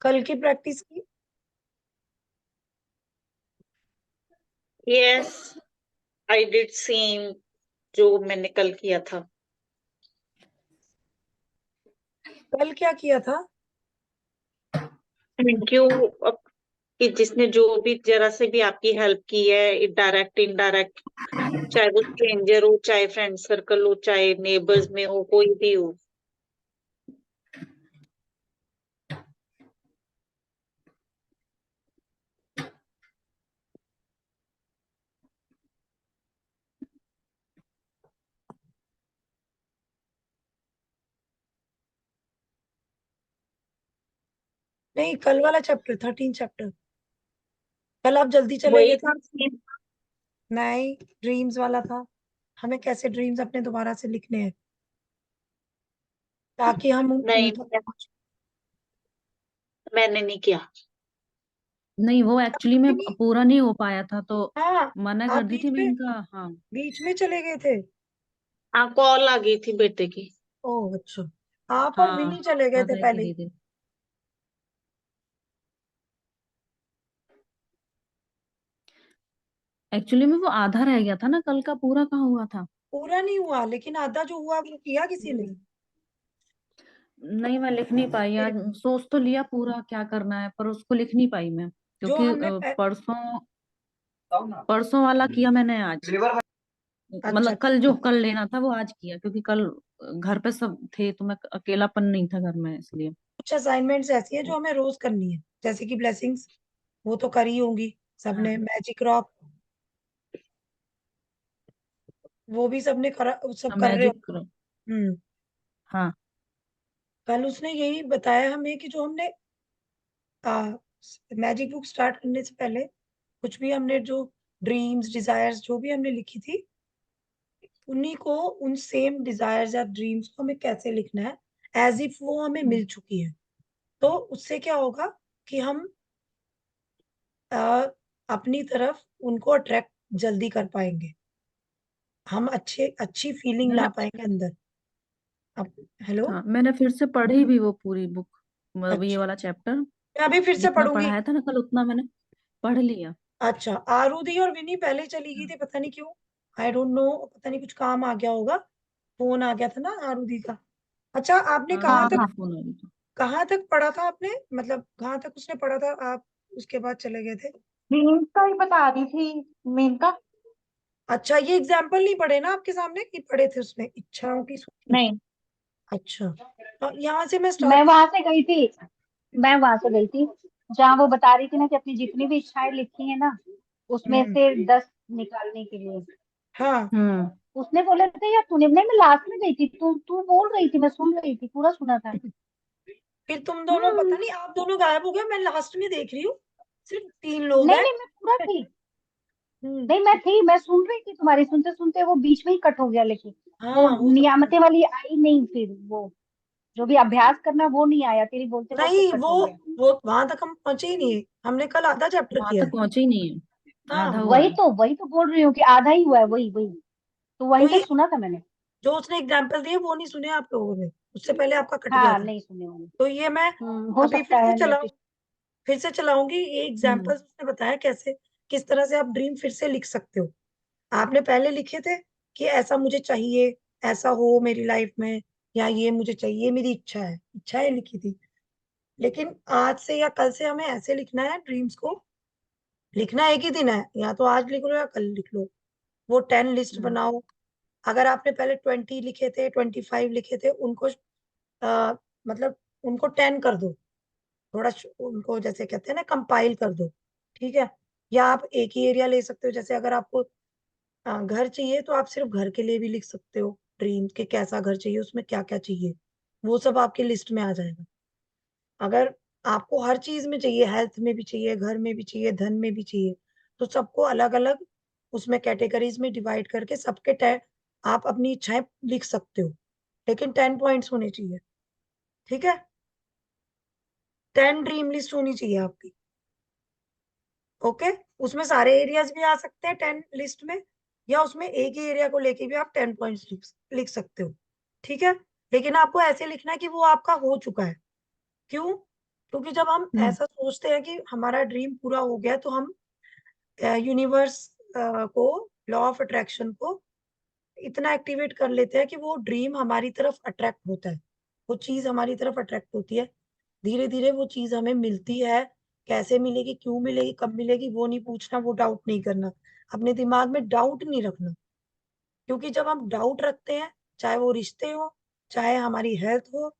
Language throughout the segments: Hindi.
कल की प्रैक्टिस की? यस, आई डिड सेम जो मैंने कल किया था। कल क्या किया था? Thank you. कि जिसने जो भी जरा से भी आपकी हेल्प की है, डायरेक्ट इनडायरेक्ट, चाहे वो स्ट्रेंजर हो, चाहे फ्रेंड सर्कल हो, चाहे नेबर्स में हो, कोई भी हो। नहीं, कल वाला चैप्टर 13 चैप्टर। कल आप जल्दी चले वही गए थे। था। नहीं, ड्रीम्स वाला था। हमें कैसे ड्रीम्स अपने दोबारा से लिखने हैं, ताकि हम नहीं, उन तक पहुंच। मैंने नहीं किया। नहीं, वो एक्चुअली में नहीं, पूरा नहीं हो पाया था तो हाँ, मना आप कर दी थी मैं इनका। हाँ बीच में चले गए थे। हाँ, कॉल आ गई थी बेटे की। ओह अच्छा, आप और हाँ, विनी चले गए थे पता है पहले ही। करी थी। एक्चुअली में वो आधा रह गया था ना, कल का पूरा कहाँ हुआ था। पूरा नहीं हुआ, लेकिन आधा जो हुआ वो किया किसी ने। नहीं, मैं लिख नहीं पाई आज। सोच तो लिया पूरा क्या करना है, पर उसको लिख नहीं पाई मैं, जो क्योंकि हमने परसों परसों वाला किया मैंने आज। अच्छा मतलब कल जो कल लेना था वो आज किया, क्योंकि कल घर पे सब थे तो मैं अकेलापन नहीं था घर में, इसलिए। कुछ असाइनमेंट्स ऐसी है जो हमें रोज करनी है, जैसे कि ब्लेसिंग्स, वो तो करी होंगी सबने। हाँ, मैजिक रॉक, वो भी सबने करा, सब कर रहे हो। मैजिक। हम्म। हाँ, कल उसने यही बताया हमें कि जो हमने मैजिक बुक स्टार्ट करने से पहले कुछ भी हमने जो ड्रीम्स डिजायर्स जो भी हमने लिखी थी, उन्हीं को, उन सेम डिजायर्स या ड्रीम्स को हमें कैसे लिखना है, एज इफ वो हमें मिल चुकी है। तो उससे क्या होगा कि हम अपनी तरफ उनको अट्रैक्ट जल्दी कर पाएंगे, हम अच्छी फीलिंग ला मैंने पाएंगे अंदर। अब हेलो। हाँ, मैंने फिर से पढ़ी भी वो पूरी बुक, मतलब ये अच्छा, वाला चैप्टर। मैं अभी फिर से जितना पढ़ूंगी। पढ़ाया था ना कल, उतना मैंने पढ़ लिया। अच्छा, आरुधि और विनी पहले चली गई थी, पता नहीं क्यों। आई डोंट नो, पता नहीं कुछ काम आ गया होगा। फोन आ गया था ना आरुधि का। अच्छा, आपने हाँ, कहाँ मेरे तक, को फोन आ रही थी। कहाँ तक पढ़ा था आपने, मतलब कहाँ तक उसने पढ़ा था, आप उसके बाद चले गए थे? मीम्स का ही बता रही थी। मीम का। अच्छा, ये एग्जाम्पल नहीं पढ़े ना आपके सामने, कि पढ़े थे उसमें इच्छाओं की सूची? नहीं, अच्छा, तो यहाँ से मैं मैं स्टार्ट। वहां से गई थी। मैं वहां से गई थी जहाँ वो बता रही थी ना कि अपनी जितनी भी इच्छाएं लिखी है ना, उसमें हम्म। से 10 निकालने के लिए। हाँ, उसने बोले थे यार तूने, नहीं मैं लास्ट में गई थी, तू तू बोल रही थी, मैं सुन रही थी, पूरा सुना था। फिर तुम दोनों, पता हम्म। नहीं आप दोनों गायब हो गए, मैं लास्ट में देख रही हूँ, सिर्फ 3 लोग नहीं हैं। नहीं, मैं पूरा थी। हम्म। नहीं मैं थी, मैं सुन रही थी तुम्हारी, सुनते सुनते वो बीच में ही कट हो गया, लेकिन वो हाँ, हो सकता है। नियामतें वाली आई नहीं, फिर वो जो भी अभ्यास करना वो नहीं आया, तेरी बोलते बोलते नहीं, कट वो हो गया। वो वहां तक हम पहुंचे ही नहीं, हमने कल आधा चैप्टर वहां किया तक है। पहुंचे ही नहीं है, आधा हाँ, हुआ है। वही तो बोल रही हूँ कि आधा ही हुआ है, वही वही तो तो वहीं ये तक सुना था मैंने। जो उसने एग्जाम्पल दिए वो नहीं सुने आप लोगों ने, उससे पहले आपका कट गया हाँ, था। नहीं सुने होंगे। तो ये मैं हो अभी सकता है नेट। फिर से चलाऊंगी ये हम्म एग्जाम्पल्स, उसने बताया कैसे, किस तरह से आप ड्रीम फिर से लिख सकते हो। आपने पहले लिखे थे कि ऐसा मुझे चाहिए, ऐसा हो मेरी लाइफ में, या ये मुझे चाहिए, ये मेरी इच्छा है, इच्छाएं लिखी थी। लेकिन आज से या कल से हमें ऐसे लिखना है ड्रीम्स को। लिखना एक ही दिन है, या तो आज लिख लो या कल लिख लो। वो 10 लिस्ट हम्म बनाओ। अगर आपने पहले 20 लिखे थे, 25 लिखे थे, उनको मतलब उनको 10 कर दो। थोड़ा उनको जैसे कहते हैं ना, कंपाइल कर दो। ठीक है। या आप एक ही एरिया ले सकते हो, जैसे अगर आपको घर चाहिए तो आप सिर्फ घर के लिए भी लिख सकते हो ड्रीम के, कैसा घर चाहिए, उसमें क्या क्या चाहिए, वो सब आपकी लिस्ट में आ जाएगा। अगर आपको हर चीज में चाहिए, हेल्थ में भी चाहिए, घर में भी चाहिए, धन में भी चाहिए, तो सबको अलग अलग उसमें कैटेगरीज में डिवाइड करके सबके 10 आप अपनी इच्छाएं लिख सकते हो। लेकिन 10 पॉइंट्स होने चाहिए। ठीक है। 10 ड्रीम लिस्ट होनी चाहिए आपकी। ओके। उसमें सारे एरियाज भी आ सकते हैं 10 लिस्ट में, या उसमें एक ही एरिया को लेके भी आप 10 पॉइंट्स लिख सकते हो। ठीक है। लेकिन आपको ऐसे लिखना है कि वो आपका हो चुका है। क्यों? क्योंकि जब हम ऐसा सोचते हैं कि हमारा ड्रीम पूरा हो गया तो हम यूनिवर्स को, लॉ ऑफ अट्रैक्शन को इतना एक्टिवेट कर लेते हैं कि वो ड्रीम हमारी तरफ अट्रैक्ट होता है, वो चीज हमारी तरफ अट्रैक्ट होती है। धीरे धीरे वो चीज हमें मिलती है। कैसे मिलेगी, क्यों मिलेगी, कब मिलेगी, वो नहीं पूछना, वो डाउट नहीं करना, अपने दिमाग में डाउट नहीं रखना। क्योंकि जब हम डाउट रखते हैं, चाहे वो रिश्ते हो, चाहे हमारी हेल्थ हो,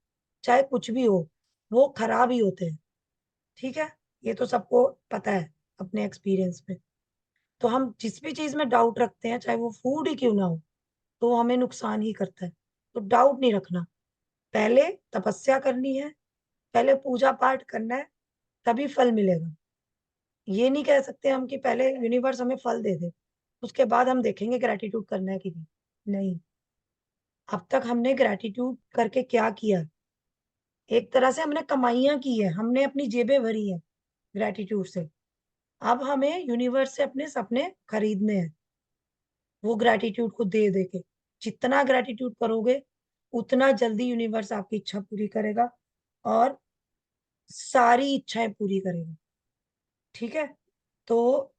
चाहे कुछ भी हो, वो खराब ही होते हैं। ठीक है, ये तो सबको पता है अपने एक्सपीरियंस में। तो हम जिस भी चीज में डाउट रखते हैं, चाहे वो फूड ही क्यों ना हो, तो वो हमें नुकसान ही करता है। तो डाउट नहीं रखना, पहले तपस्या करनी है, पहले पूजा पाठ करना है, तभी फल मिलेगा। ये नहीं कह सकते हम कि पहले यूनिवर्स हमें फल दे दे, उसके बाद हम देखेंगे ग्रेटिट्यूड करना है कि नहीं। अब तक हमने ग्रेटिट्यूड करके क्या किया? एक तरह से हमने कमाइयां की है, हमने अपनी जेबें भरी है ग्रेटिट्यूड से। अब हमें यूनिवर्स से अपने सपने खरीदने हैं, वो ग्रेटिट्यूड को दे दे के। जितना ग्रेटिट्यूड करोगे उतना जल्दी यूनिवर्स आपकी इच्छा पूरी करेगा और सारी इच्छाएं पूरी करेगा। ठीक है, तो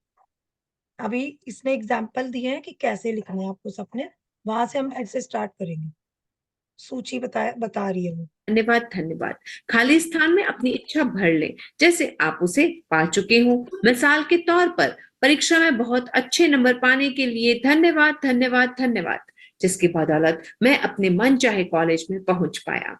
अभी इसने एग्जाम्पल दिए हैं कि कैसे लिखने हैं आपको सपने, वहां से हम ऐसे स्टार्ट करेंगे। सूची बता रही है वो। धन्यवाद धन्यवाद। खाली स्थान में अपनी इच्छा भर लें जैसे आप उसे पा चुके हो। मिसाल के तौर पर परीक्षा में बहुत अच्छे नंबर पाने के लिए धन्यवाद धन्यवाद धन्यवाद, जिसकी बदौलत मैं अपने मन चाहे कॉलेज में पहुंच पाया।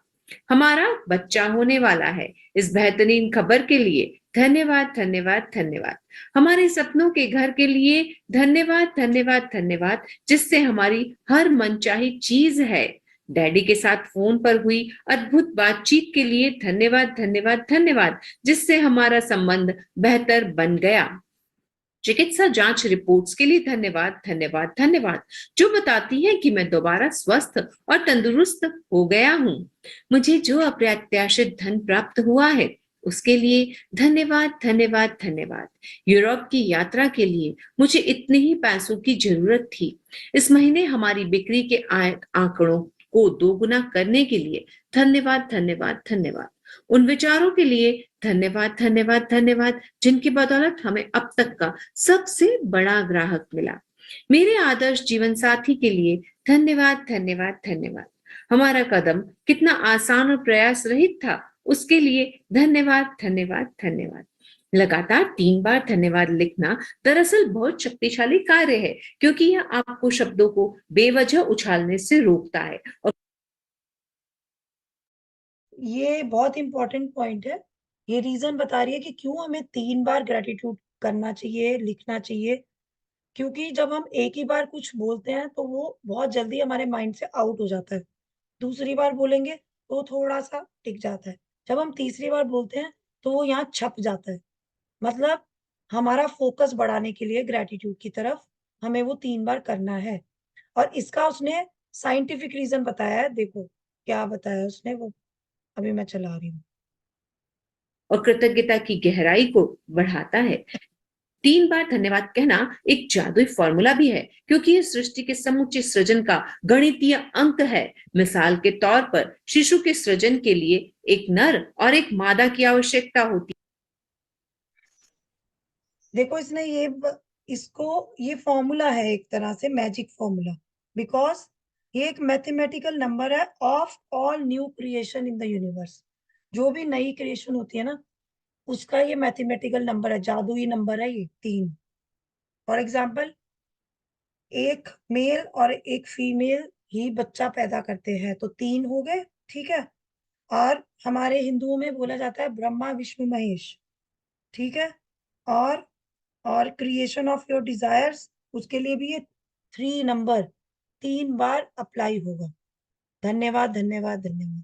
हमारा बच्चा होने वाला है, इस बेहतरीन खबर के लिए धन्यवाद धन्यवाद धन्यवाद। हमारे सपनों के घर के लिए धन्यवाद धन्यवाद धन्यवाद, जिससे हमारी हर मनचाही चीज है। डैडी के साथ फोन पर हुई अद्भुत बातचीत के लिए धन्यवाद धन्यवाद धन्यवाद, जिससे हमारा संबंध बेहतर बन गया। चिकित्सा जांच रिपोर्ट्स के लिए धन्यवाद धन्यवाद धन्यवाद, जो बताती है कि मैं दोबारा स्वस्थ और तंदुरुस्त हो गया हूँ। मुझे जो अप्रत्याशित धन प्राप्त हुआ है उसके लिए धन्यवाद धन्यवाद धन्यवाद। यूरोप की यात्रा के लिए मुझे इतने ही पैसों की जरूरत थी। इस महीने हमारी बिक्री के आंकड़ों को दोगुना करने के लिए धन्यवाद धन्यवाद धन्यवाद। उन विचारों के लिए धन्यवाद धन्यवाद धन्यवाद, जिनकी बदौलत हमें अब तक का सबसे बड़ा ग्राहक मिला। मेरे आदर्श जीवन साथी के लिए धन्यवाद धन्यवाद धन्यवाद। हमारा कदम कितना आसान और प्रयास रहित था, उसके लिए धन्यवाद धन्यवाद धन्यवाद। लगातार 3 बार धन्यवाद लिखना दरअसल बहुत शक्तिशाली कार्य है, क्योंकि यह आपको शब्दों को बेवजह उछालने से रोकता है। और ये बहुत इंपॉर्टेंट पॉइंट है। ये रीजन बता रही है कि क्यों हमें 3 बार ग्रेटिट्यूड करना चाहिए, लिखना चाहिए। क्योंकि जब हम एक ही बार कुछ बोलते हैं तो वो बहुत जल्दी हमारे माइंड से आउट हो जाता है। दूसरी बार बोलेंगे तो थोड़ा सा टिक जाता है। जब हम तीसरी बार बोलते हैं तो वो यहाँ छप जाता है। मतलब हमारा फोकस बढ़ाने के लिए ग्रेटिट्यूड की तरफ हमें वो 3 बार करना है। और इसका उसने साइंटिफिक रीजन बताया है। देखो क्या बताया उसने, वो अभी मैं चला रही हूँ। कृतज्ञता की गहराई को बढ़ाता है। 3 बार धन्यवाद कहना एक जादुई फॉर्मूला भी है, क्योंकि यह सृष्टि के समूचे सृजन का गणितीय अंक है। मिसाल के तौर पर शिशु के सृजन के लिए एक नर और एक मादा की आवश्यकता होती है। देखो इसने ये फॉर्मूला है, एक तरह से मैजिक फॉर्मूला, बिकॉज ये एक मैथमेटिकल नंबर है of all new creation in the universe. जो भी नई क्रिएशन होती है ना, उसका ये मैथमेटिकल नंबर है, जादुई नंबर है ये 3। फॉर एग्जाम्पल, एक मेल और एक फीमेल ही बच्चा पैदा करते हैं तो 3 हो गए। ठीक है, और हमारे हिंदुओं में बोला जाता है ब्रह्मा विष्णु महेश। ठीक है, और क्रिएशन ऑफ योर डिजायर्स, उसके लिए भी ये 3 नंबर 3 बार अप्लाई होगा। धन्यवाद धन्यवाद धन्यवाद।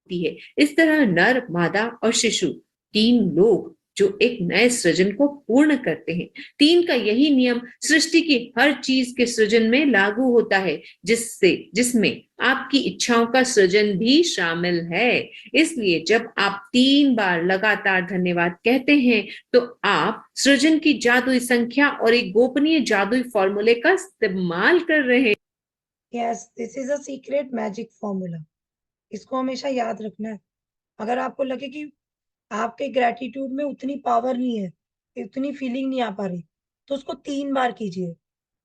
है। इस तरह नर, मादा और शिशु 3 लोग जो एक नए सृजन को पूर्ण करते हैं। 3 का यही नियम सृष्टि की हर चीज के सृजन में लागू होता है, जिसमें आपकी इच्छाओं का सृजन भी शामिल है। इसलिए जब आप 3 बार लगातार धन्यवाद कहते हैं तो आप सृजन की जादुई संख्या और एक गोपनीय जादुई फॉर्मूले का इस्तेमाल कर रहे हैं। Yes, this is a secret magic formula. इसको हमेशा याद रखना है। अगर आपको लगे कि आपके ग्रेटिट्यूड में उतनी पावर नहीं है, इतनी फीलिंग नहीं आ पा रही, तो उसको 3 बार कीजिए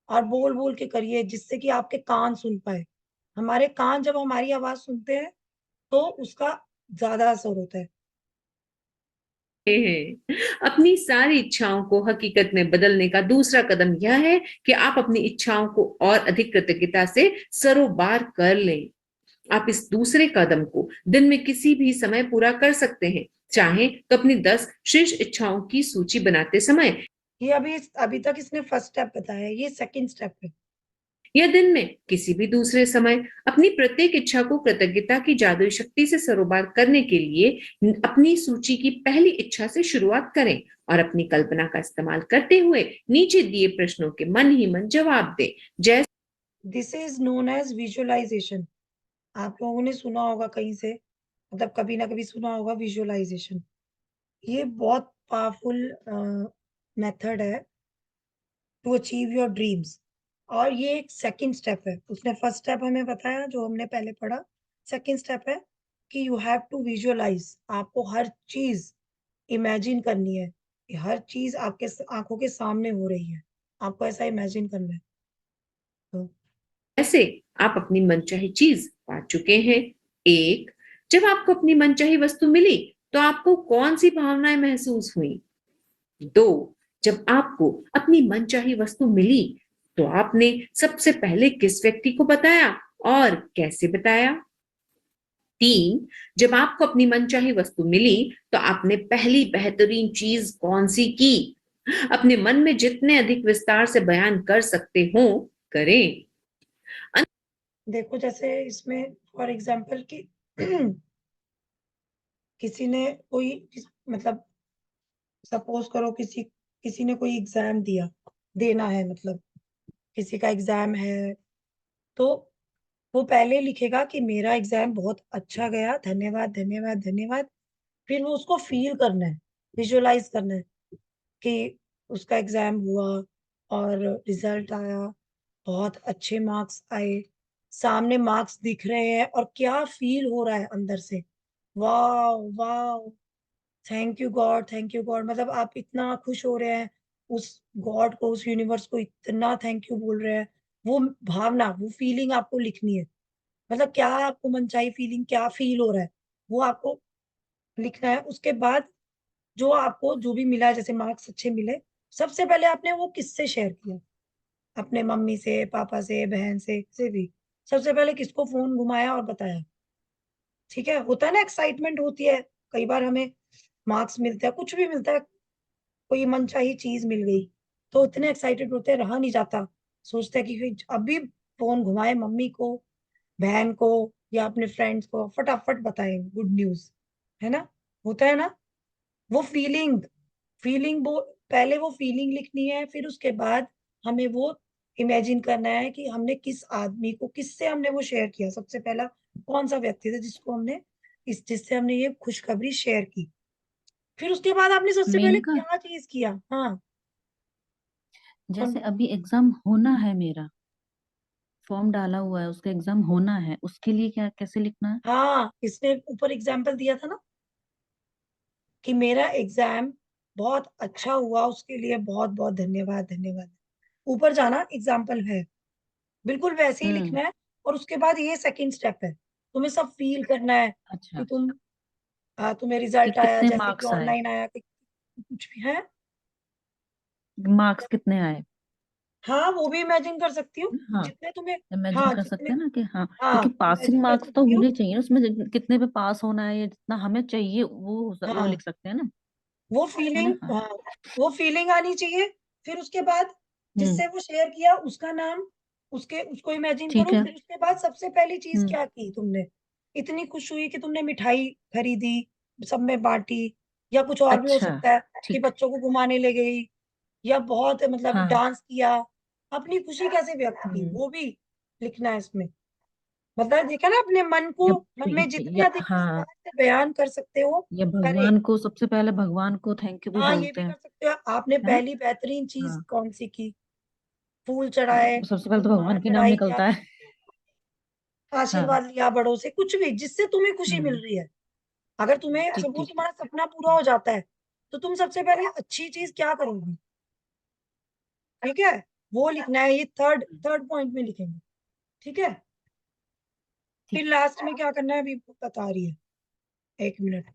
और बोल बोल के करिए, जिससे कि आपके कान सुन पाए। हमारे कान जब हमारी आवाज सुनते हैं तो उसका ज्यादा असर होता है। हैं। अपनी सारी इच्छाओं को हकीकत में बदलने का दूसरा कदम यह है कि आप अपनी इच्छाओं को और अधिक कृतज्ञता से सरोबार कर लें। आप इस दूसरे कदम को दिन में किसी भी समय पूरा कर सकते हैं। चाहें तो अपनी 10 शीर्ष इच्छाओं की सूची बनाते समय ये अभी तक इसने फर्स्ट स्टेप बताया, ये सेकंड स्टेप है। या दिन में किसी भी दूसरे समय अपनी प्रत्येक इच्छा को कृतज्ञता की जादुई शक्ति से सरोबार करने के लिए अपनी सूची की पहली इच्छा से शुरुआत करें और अपनी कल्पना का इस्तेमाल करते हुए नीचे दिए प्रश्नों के मन ही मन जवाब दें। जैसे this is known as visualisation. आप लोगों ने सुना होगा कहीं से, मतलब कभी ना कभी सुना होगा विजुअलाइजेशन। ये बहुत पावरफुल मेथड है टू अचीव योर ड्रीम्स। और ये एक सेकंड स्टेप है। उसने फर्स्ट स्टेप हमें बताया जो हमने पहले पढ़ा। सेकंड स्टेप है कि यू हैव टू विजुअलाइज। आपको हर चीज इमेजिन करनी है कि हर चीज आपके आंखों के सामने हो रही है, आपको ऐसा इमेजिन करना है। तो ऐसे आप अपनी मनचाही चीज पा चुके हैं। 1, जब आपको अपनी मनचाही वस्तु मिली तो आपको कौन सी भावनाएं महसूस हुई? 2, जब आपको अपनी मनचाही वस्तु मिली तो आपने सबसे पहले किस व्यक्ति को बताया और कैसे बताया? 3, जब आपको अपनी मनचाही वस्तु मिली तो आपने पहली बेहतरीन चीज कौन सी की? अपने मन में जितने अधिक विस्तार से बयान कर सकते हो करें। देखो, जैसे इसमें फॉर एग्जांपल कि किसी ने मतलब सपोज करो किसी ने कोई एग्जाम देना है, मतलब किसी का एग्जाम है, तो वो पहले लिखेगा कि मेरा एग्जाम बहुत अच्छा गया, धन्यवाद धन्यवाद धन्यवाद। फिर वो उसको फील करना है, विजुअलाइज करना है कि उसका एग्जाम हुआ और रिजल्ट आया, बहुत अच्छे मार्क्स आए, सामने मार्क्स दिख रहे हैं और क्या फील हो रहा है अंदर से। वाह वाह, thank you God, thank you God. मतलब आप इतना खुश हो रहे हैं, उस गॉड को, उस यूनिवर्स को इतना थैंक यू बोल रहे हैं। वो भावना, वो फीलिंग आपको लिखनी है। मतलब क्या आपको मनचाही फीलिंग, क्या फील हो रहा है, वो आपको लिखना है। उसके बाद जो आपको जो भी मिला, जैसे मार्क्स अच्छे मिले, सबसे पहले आपने वो किससे शेयर किया? अपने मम्मी से, पापा से, बहन से भी। सबसे पहले किसको फोन घुमाया और बताया? ठीक है, होता है ना, एक्साइटमेंट होती है। कई बार हमें मार्क्स मिलते हैं, कुछ भी मिलता है, कोई मनचाही चीज मिल गई, तो इतने एक्साइटेड होते हैं, रहा नहीं जाता। सोचते हैं कि अभी फोन घुमाए मम्मी को, बहन को, या अपने फ्रेंड्स को, फटाफट बताएं गुड न्यूज, है ना? होता है ना? वो फीलिंग फीलिंग वो पहले वो फीलिंग लिखनी है, फिर उसके बाद हमें वो इमेजिन करना है कि हमने किस आदमी को, किससे हमने वो शेयर किया। सबसे पहला कौन सा व्यक्ति था जिससे हमने ये खुशखबरी शेयर की। फिर उसके बाद आपने सबसे पहले मेनका, क्या चीज किया? हाँ, जैसे कौन? अभी एग्जाम होना है, मेरा फॉर्म डाला हुआ है, उसका एग्जाम होना है, उसके लिए क्या कैसे लिखना है? हाँ, इसने ऊपर एग्जाम्पल दिया था ना कि मेरा एग्जाम बहुत अच्छा हुआ, उसके लिए बहुत बहुत धन्यवाद धन्यवाद। ऊपर जाना एग्जाम्पल है, बिल्कुल वैसे ही हम्म। लिखना है। और उसके बाद ये सेकंड स्टेप है, तुम्हें सब फील करना है कि अच्छा, तुम्हें कि रिजल्ट आया, कितने जैसे कि मार्क्स आए, ऑनलाइन आया कि कुछ भी है। मार्क्स कितने आए। हाँ, वो भी इमेजिन कर सकती हूँ, हाँ, जितने तुम्हें। इमेजिन हाँ, कर जितने। सकते हैं ना कि हाँ, हाँ, क्योंकि पासिंग इमेजिन कर मार्क्स तो सकती हूँ। होने चाहिए ना उसमें, कितने पे पास होना है, या जितना हमें चाहिए वो हाँ, लिख सकते हैं ना, वो है फीलिंग, ना? हाँ। हाँ, वो फीलिंग आनी चाहिए। फिर उसके बाद हम्म। जिससे वो शेयर किया उसका नाम, उसको इमेजिन ठीक करो। है। फिर उसके बाद सबसे पहली चीज हम्म। क्या की तुमने? इतनी खुश हुई कि तुमने मिठाई खरीदी, सब में बांटी, या कुछ और भी हो अच्छा, सकता है कि ठीक। बच्चों को घुमाने ले गई, या बहुत मतलब हाँ। डांस किया। अपनी खुशी कैसे व्यक्त की, हम्म। वो भी लिखना है इसमें। मतलब देखा ना, अपने या मन में जितने या अधिक हाँ, विस्तार से बयान कर सकते हो, या करे। भगवान को, सबसे पहले भगवान को थैंक यू भी हाँ, ये बोलते भी हैं, कर सकते हो। आपने है ना? पहली बेहतरीन चीज हाँ, कौन सी की? फूल चढ़ाए, सबसे पहले तो उपहार भगवान के नाम चढ़ाई, या निकलता है। हाँ। आशीर्वाद लिया बड़ों से, कुछ भी जिससे तुम्हें खुशी मिल हम्म। रही है। अगर तुम्हें ठीक सपोज ठीक तुम्हारा सपना पूरा हो जाता है तो तुम सबसे पहले अच्छी चीज क्या करोगी, ठीक है, वो लिखना है, ये थर्ड थर्ड पॉइंट में लिखेंगे, ठीक है। फिर ठीक। लास्ट में क्या करना है अभी बता रही है, 1 मिनट।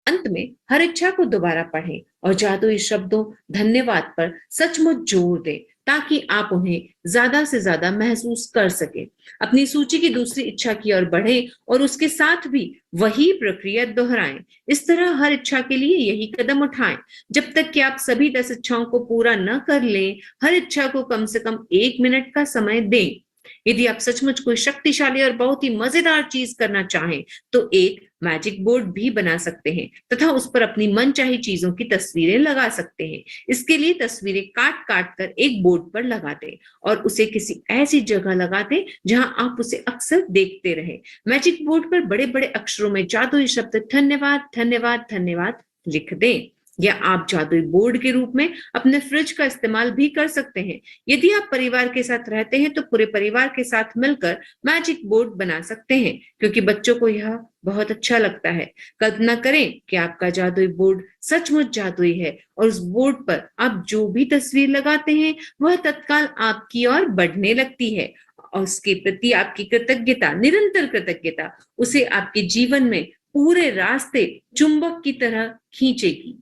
अंत में हर इच्छा को दोबारा पढ़ें और जादुई शब्दों धन्यवाद पर सचमुच जोर दें ताकि आप उन्हें ज्यादा से ज्यादा महसूस कर सकें। अपनी सूची की दूसरी इच्छा की ओर बढ़ें और उसके साथ भी वही प्रक्रिया दोहराएं। इस तरह हर इच्छा के लिए यही कदम उठाएं। जब तक कि आप सभी 10 इच्छाओं को पूरा न कर लें, हर इच्छा को कम से कम 1 मिनट का समय दें। यदि आप सचमुच कोई शक्तिशाली और बहुत ही मजेदार चीज करना चाहें तो एक मैजिक बोर्ड भी बना सकते हैं तथा उस पर अपनी मनचाही चीजों की तस्वीरें लगा सकते हैं। इसके लिए तस्वीरें काट काट कर एक बोर्ड पर लगा दें और उसे किसी ऐसी जगह लगा दें जहां आप उसे अक्सर देखते रहें। मैजिक बोर्ड पर बड़े बड़े अक्षरों में जादुई शब्द धन्यवाद धन्यवाद धन्यवाद लिख दें। या आप जादुई बोर्ड के रूप में अपने फ्रिज का इस्तेमाल भी कर सकते हैं। यदि आप परिवार के साथ रहते हैं तो पूरे परिवार के साथ मिलकर मैजिक बोर्ड बना सकते हैं क्योंकि बच्चों को यह बहुत अच्छा लगता है। कल्पना करें कि आपका जादुई बोर्ड सचमुच जादुई है और उस बोर्ड पर आप जो भी तस्वीर लगाते हैं वह तत्काल आपकी ओर बढ़ने लगती है और उसके प्रति आपकी कृतज्ञता, निरंतर कृतज्ञता उसे आपके जीवन में पूरे रास्ते चुंबक की तरह खींचेगी।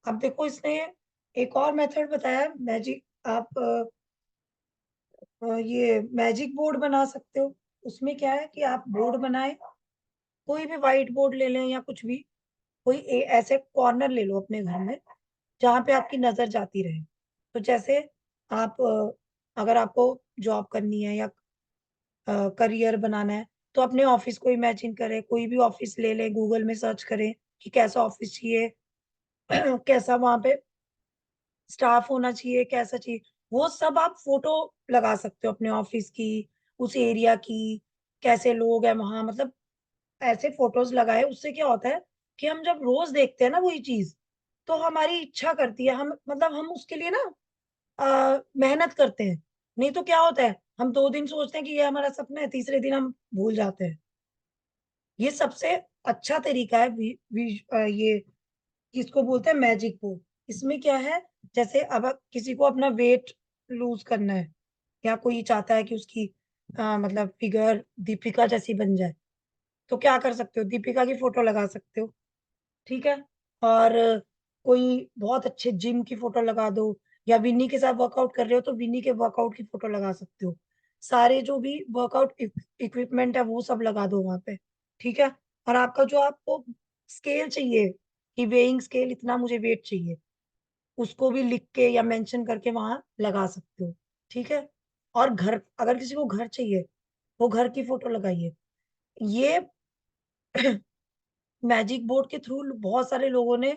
अब देखो इसने एक और मेथड बताया मैजिक, आप ये मैजिक बोर्ड बना सकते हो। उसमें क्या है कि आप बोर्ड बनाए, कोई भी व्हाइट बोर्ड ले लें या कुछ भी, कोई ऐसे कॉर्नर ले लो अपने घर में जहाँ पे आपकी नजर जाती रहे। तो जैसे आप अगर आपको जॉब करनी है या करियर बनाना है तो अपने ऑफिस को इमेजिन करें, कोई भी ऑफिस ले लें, गूगल में सर्च करें कि कैसा ऑफिस चाहिए कैसा वहां पे स्टाफ होना चाहिए, कैसा चाहिए, वो सब आप फोटो लगा सकते हो अपने ऑफिस की, उस एरिया की, कैसे लोग हैं वहां, मतलब ऐसे फोटोज लगाए। उससे क्या होता है कि हम जब रोज देखते हैं ना वही चीज, तो हमारी इच्छा करती है, हम मतलब हम उसके लिए ना मेहनत करते हैं। नहीं तो क्या होता है, हम 2 दिन सोचते हैं कि ये हमारा सपना है, तीसरे दिन हम भूल जाते हैं। ये सबसे अच्छा तरीका है ये इसको बोलते हैं मैजिक बोर्ड। इसमें क्या है, जैसे अब किसी को अपना वेट लूज करना है या कोई चाहता है कि उसकी मतलब फिगर दीपिका जैसी बन जाए, तो क्या कर सकते हो, दीपिका की फोटो लगा सकते हो, ठीक है। और कोई बहुत अच्छे जिम की फोटो लगा दो, या विन्नी के साथ वर्कआउट कर रहे हो तो विन्नी के वर्कआउट की फोटो लगा सकते हो। सारे जो भी वर्कआउट इक्विपमेंट है वो सब लगा दो वहां पे, ठीक है। और आपका जो आपको स्केल चाहिए कि वेइंग स्केल इतना मुझे वेट चाहिए, उसको भी लिख के या मेंशन करके वहां लगा सकते हो, ठीक है। और घर, अगर किसी को घर चाहिए वो घर की फोटो लगाइए। ये मैजिक बोर्ड के थ्रू बहुत सारे लोगों ने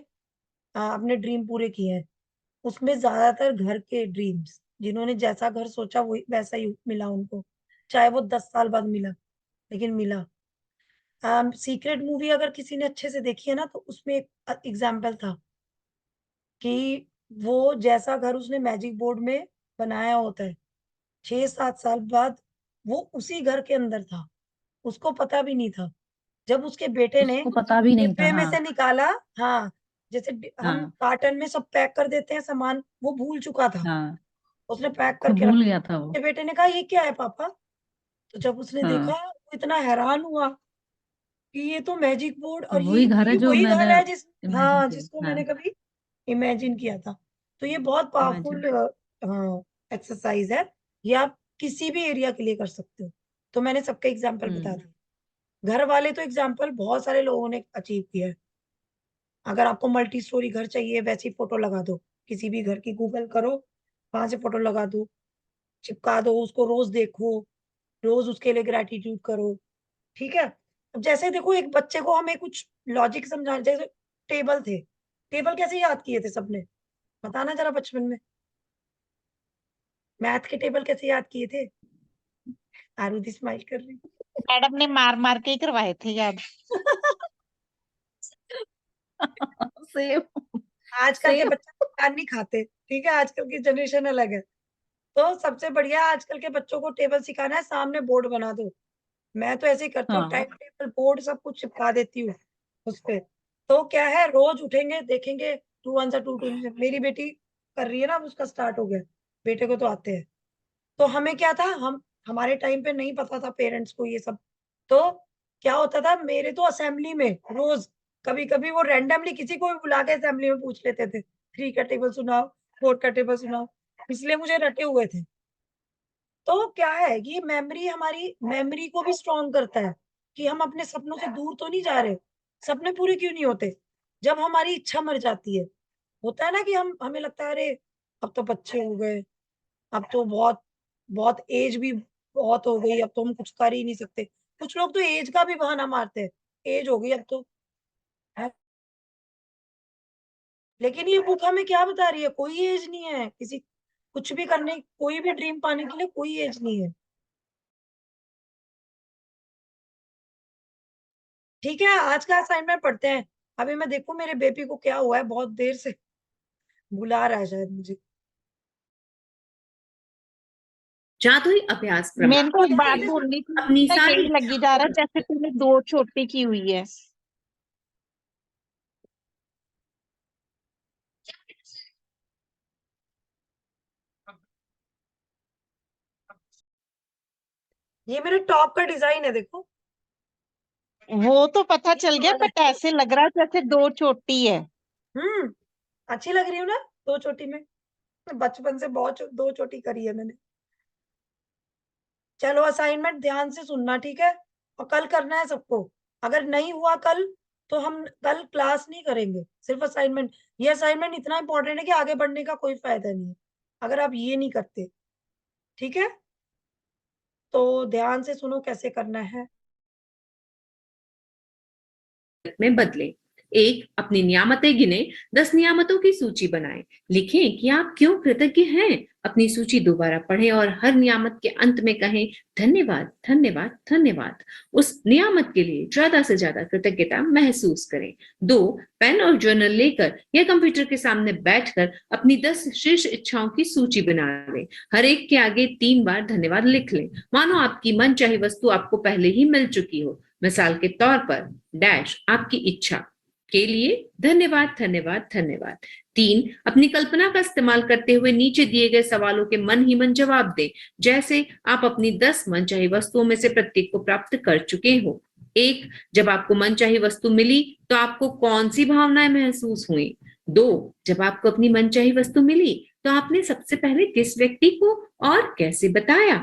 अपने ड्रीम पूरे किए हैं। उसमें ज्यादातर घर के ड्रीम्स, जिन्होंने जैसा घर सोचा वही वैसा ही मिला उनको, चाहे वो 10 साल बाद मिला, लेकिन मिला। सीक्रेट मूवी अगर किसी ने अच्छे से देखी है ना तो उसमें एक एग्जाम्पल था कि वो जैसा घर उसने मैजिक बोर्ड में बनाया होता है, 6-7 साल बाद वो उसी घर के अंदर था, उसको पता भी नहीं था। जब उसके बेटे ने उसको पता भी नहीं था। डिब्बे में हाँ से निकाला, हाँ, जैसे हम हाँ कार्टन में सब पैक कर देते हैं सामान, वो भूल चुका था, हाँ। उसने पैक तो करके रख भूल दिया। गया था वो। उसके बेटे ने कहा ये क्या है पापा, तो जब उसने देखा हाँ, वो इतना हैरान हुआ कि ये तो मैजिक बोर्ड, और और वही घर है ये जो वही मैंने घर है जिस, इमेजिन हाँ, जिसको किया। मैंने हाँ, कभी इमेजिन किया था। तो ये बहुत इमेजिन। पावरफुल हाँ एक्सरसाइज है, ये आप किसी भी एरिया के लिए कर सकते हो। तो मैंने सबका एग्जाम्पल बता दिया। घर वाले तो एग्जाम्पल बहुत सारे लोगों ने अचीव किया है। अगर आपको मल्टी स्टोरी घर चाहिए वैसी फोटो लगा दो, किसी भी घर की गूगल करो, वहां से फोटो लगा दो, चिपका दो, उसको रोज देखो, रोज उसके लिए ग्रेटिट्यूड करो, ठीक है। अब जैसे देखो एक बच्चे को हमें कुछ लॉजिक समझाना, जैसे टेबल थे, टेबल कैसे याद किए थे सबने, बताना जरा बचपन में, मैथ के टेबल कैसे याद किए थे। आरुधि स्माइल कर रही मैडम ने मार मार के ही करवाए थे याद। सेम आजकल के सेम। बच्चे खान नहीं खाते, ठीक है, आजकल की जनरेशन अलग है। तो सबसे बढ़िया आजकल के बच्चों को टेबल सिखाना है, सामने बोर्ड बना दो। मैं तो ऐसे ही करती हूँ, हाँ टाइम टेबल बोर्ड सब कुछ चिपका देती हूँ उस पे। तो क्या है, रोज उठेंगे, देखेंगे 2 1 2 2। मेरी बेटी कर रही है ना, अब उसका स्टार्ट हो गया, बेटे को तो आते हैं। तो हमें क्या था, हमारे टाइम पे नहीं पता था पेरेंट्स को ये सब। तो क्या होता था, मेरे तो असेंबली में रोज कभी-कभी वो रैंडमली किसी को भी बुला के असेंबली में पूछ लेते थे, 3 का टेबल सुनाओ, 4 का टेबल सुनाओ, इसलिए मुझे रटे हुए थे। तो क्या है कि मेमोरी, हमारी मेमोरी को भी स्ट्रॉन्ग करता है कि हम अपने सपनों से दूर तो नहीं जा रहे। सपने पूरे क्यों नहीं होते? जब हमारी इच्छा मर जाती है। होता है ना कि हमें लगता है अरे अब तो बच्चे हो गए, अब तो बहुत बहुत एज भी बहुत हो गई, अब तो हम कुछ कर ही नहीं सकते। कुछ लोग तो एज का भी बहाना मारते हैं, एज हो गई अब तो, है। लेकिन ये बुक हमें क्या बता रही है, कोई एज नहीं है किसी कुछ भी करने, कोई भी ड्रीम पाने के लिए कोई एज नहीं है। ठीक है, आज का असाइनमेंट पढ़ते हैं। अभी मैं देखूं मेरे बेबी को क्या हुआ है, बहुत देर से बुला रहा है शायद मुझे। जादुई अभ्यास मेरे को एक प्रमाण बात बोलनी थी, अपनी मुझे सारी यही लगी जा रहा है जैसे तूने 2 छोटी की हुई है। ये मेरे टॉप का डिजाइन है, देखो। वो तो पता चल गया, बट ऐसे लग रहा है जैसे 2 छोटी है। अच्छी लग रही हूँ ना 2 चोटी में? बचपन से बहुत 2 चोटी करी है मैंने। चलो असाइनमेंट ध्यान से सुनना, ठीक है? और कल करना है सबको। अगर नहीं हुआ कल, तो हम कल क्लास नहीं करेंगे, सिर्फ असाइनमेंट। ये असाइनमेंट इतना इंपॉर्टेंट है कि आगे बढ़ने का कोई फायदा नहीं है अगर आप ये नहीं करते, ठीक है? तो ध्यान से सुनो कैसे करना है। में बदले। 1. अपनी नियामतें गिने, 10 नियामतों की सूची बनाएं। लिखें कि आप क्यों कृतज्ञ हैं। अपनी सूची दोबारा पढ़ें और हर नियामत के अंत में कहें धन्यवाद, धन्यवाद, धन्यवाद। उस नियामत के लिए ज्यादा से ज्यादा कृतज्ञता महसूस करें। 2. पेन और जर्नल लेकर या कंप्यूटर के सामने बैठकर अपनी 10 शीर्ष इच्छाओं की सूची बना लें। हर एक के आगे 3 बार धन्यवाद लिख लें, मानो आपकी मनचाही वस्तु आपको पहले ही मिल चुकी हो। मिसाल के तौर पर डैश आपकी इच्छा के लिए धन्यवाद, धन्यवाद, धन्यवाद। 3. अपनी कल्पना का इस्तेमाल करते हुए नीचे दिए गए सवालों के मन ही मन जवाब दें, जैसे आप अपनी 10 मनचाही वस्तुओं में से प्रत्येक को प्राप्त कर चुके हो। 1. जब आपको मनचाही वस्तु मिली तो आपको कौन सी भावनाएं महसूस हुई। 2. जब आपको अपनी मनचाही वस्तु मिली तो आपने सबसे पहले किस व्यक्ति को और कैसे बताया।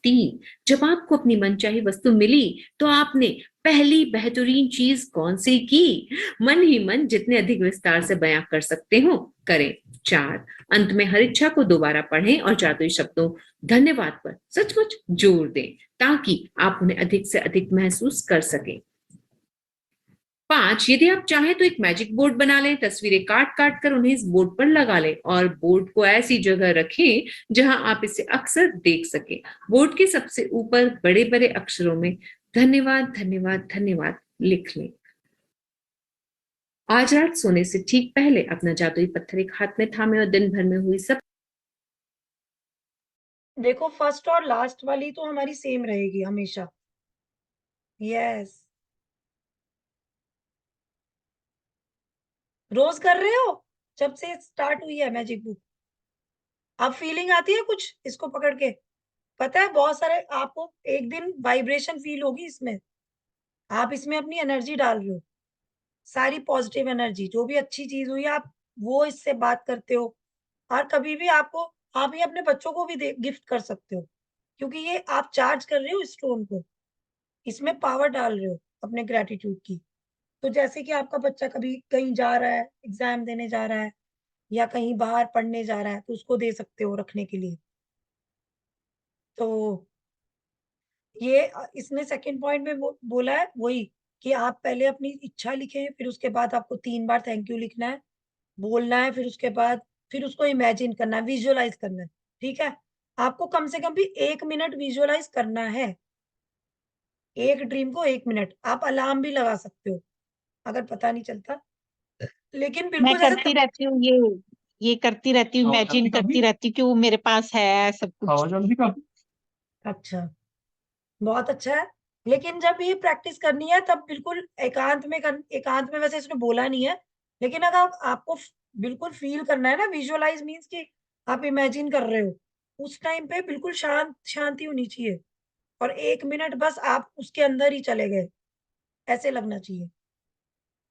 3. जब आपको अपनी मनचाही वस्तु मिली तो आपने पहली बेहतरीन चीज कौन सी की। मन ही मन जितने अधिक विस्तार से बयां कर सकते हो करें। 4. अंत में हर इच्छा को दोबारा पढ़ें और जादुई शब्दों धन्यवाद पर सचमुच जोर दें, ताकि आप उन्हें अधिक से अधिक महसूस कर सकें। 5. यदि आप चाहें तो एक मैजिक बोर्ड बना लें, तस्वीरें काट काट कर उन्हें इस बोर्ड पर लगा लें और बोर्ड को ऐसी जगह रखें जहां आप इसे अक्सर देख सकें। बोर्ड के सबसे ऊपर बड़े बड़े अक्षरों में धन्यवाद, धन्यवाद, धन्यवाद लिख लें। आज रात सोने से ठीक पहले अपना जादुई पत्थर एक हाथ में थामे और दिन भर में हुई सब। देखो फर्स्ट और लास्ट वाली तो हमारी सेम रहेगी हमेशा। यस, रोज कर रहे हो जब से स्टार्ट हुई है मैजिक बुक? अब फीलिंग आती है कुछ इसको पकड़ के? पता है बहुत सारे आपको एक दिन वाइब्रेशन फील होगी इसमें। आप इसमें अपनी एनर्जी डाल रहे हो, सारी पॉजिटिव एनर्जी, जो भी अच्छी चीज हुई आप वो इससे बात करते हो। और कभी भी आपको, आप ये अपने बच्चों को भी गिफ्ट कर सकते हो, क्योंकि ये आप चार्ज कर रहे हो स्टोन को, इसमें पावर डाल रहे हो अपने ग्रेटिट्यूड की। तो जैसे कि आपका बच्चा कभी कहीं जा रहा है, एग्जाम देने जा रहा है या कहीं बाहर पढ़ने जा रहा है, तो उसको दे सकते हो रखने के लिए। तो ये इसने सेकंड पॉइंट में बोला है वही, कि आप पहले अपनी इच्छा लिखें, फिर उसके बाद आपको 3 बार थैंक यू लिखना है, बोलना है, फिर उसके बाद फिर उसको इमेजिन करना है, विजुअलाइज करना है, ठीक है? आपको कम से कम भी 1 मिनट विजुअलाइज करना है। एक ड्रीम को 1 मिनट, आप अलार्म भी लगा सकते हो, अगर पता नहीं चलता। लेकिन मैं बिल्कुल जैसे करती रहती हूँ ये। ये करती रहती हूँ, इमेजिन करती रहती हूँ कि वो मेरे पास है सब कुछ। अच्छा, बहुत अच्छा है। लेकिन जब ये प्रैक्टिस करनी है तब बिल्कुल एकांत में वैसे इसने बोला नहीं है, लेकिन अगर आपको बिल्कुल फील करना है ना, विजुअलाइज मीन्स कि आप इमेजिन कर रहे हो, उस टाइम पे बिल्कुल शांति होनी चाहिए और 1 मिनट बस आप उसके अंदर ही चले गए, ऐसे लगना चाहिए।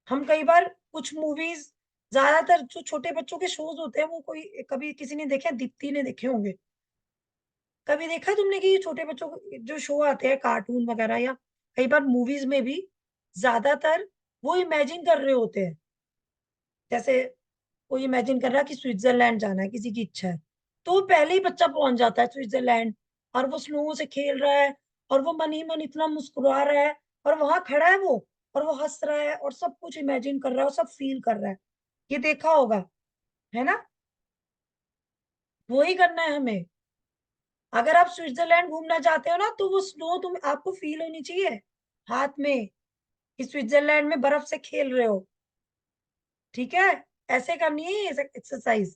हम कई बार कुछ मूवीज, ज्यादातर जो छोटे बच्चों के शोज होते हैं वो कोई कभी किसी ने देखे, दीप्ति ने देखे होंगे। कभी देखा है तुमने कि ये छोटे बच्चों को जो शो आते हैं कार्टून वगैरह या कई बार मूवीज में भी, ज्यादातर वो इमेजिन कर रहे होते हैं। जैसे कोई इमेजिन कर रहा है कि स्विट्जरलैंड जाना है, किसी की इच्छा है, तो वो पहले ही बच्चा पहुंच जाता है स्विट्जरलैंड, और वो स्नो से खेल रहा है और वो मन ही मन इतना मुस्कुरा रहा है, और वहां खड़ा है वो, और वो हंस रहा है और सब कुछ इमेजिन कर रहा है और सब फील कर रहा है। ये देखा होगा, है ना? वो ही करना है हमें। अगर आप स्विट्जरलैंड घूमना चाहते हो ना, तो वो स्नो तुम आपको फील होनी चाहिए हाथ में, कि स्विट्जरलैंड में बर्फ से खेल रहे हो। ठीक है, ऐसे करनी है ये एक्सरसाइज।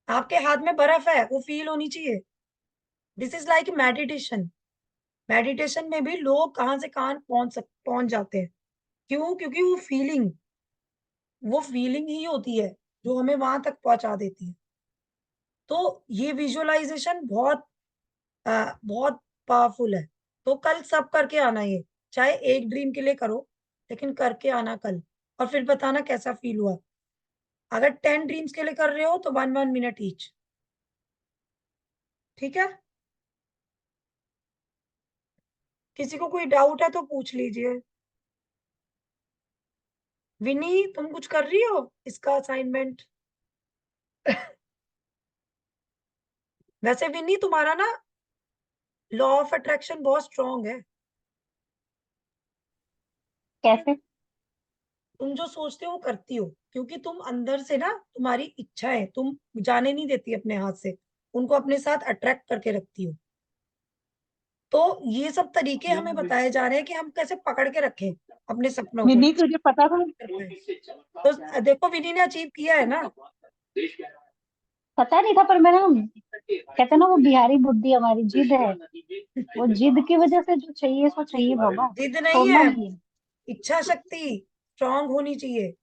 आपके हाथ में बर्फ है, वो फील होनी चाहिए। This is like meditation. Meditation में भी लोग कहाँ से कहाँ पहुंच जाते हैं। क्यों? क्योंकि वो फीलिंग ही होती है जो हमें वहां तक पहुंचा देती है। तो ये विजुअलाइजेशन बहुत पावरफुल है। तो कल सब करके आना ये, चाहे एक ड्रीम के लिए करो, लेकिन करके आना कल, और फिर बताना कैसा फील हुआ। अगर 10 ड्रीम्स के लिए कर रहे हो तो 1 1 मिनट ईच। ठीक है, किसी को कोई डाउट है तो पूछ लीजिए। विनी, तुम कुछ कर रही हो इसका असाइनमेंट? वैसे विनी, तुम्हारा ना लॉ ऑफ अट्रैक्शन बहुत स्ट्रांग है। कैसे? तुम जो सोचते हो वो करती हो, क्योंकि तुम अंदर से ना, तुम्हारी इच्छा है, तुम जाने नहीं देती अपने हाथ से, उनको अपने साथ अट्रैक्ट करके रखती हो। तो ये सब तरीके हमें बताए जा रहे हैं कि हम कैसे पकड़ के रखें अपने सपनों को, मिनी, तुझे पता था? कर पाए। तो देखो विनी ने अचीव किया है ना। पता नहीं था, पर मैं ना, कहते हैं ना, वो बिहारी बुद्धि हमारी जिद है। वो जिद की वजह से जो चाहिए सो चाहिए बाबा, जिद नहीं छोड़ना है, नहीं है। इच्छा शक्ति स्ट्रांग होनी चाहिए।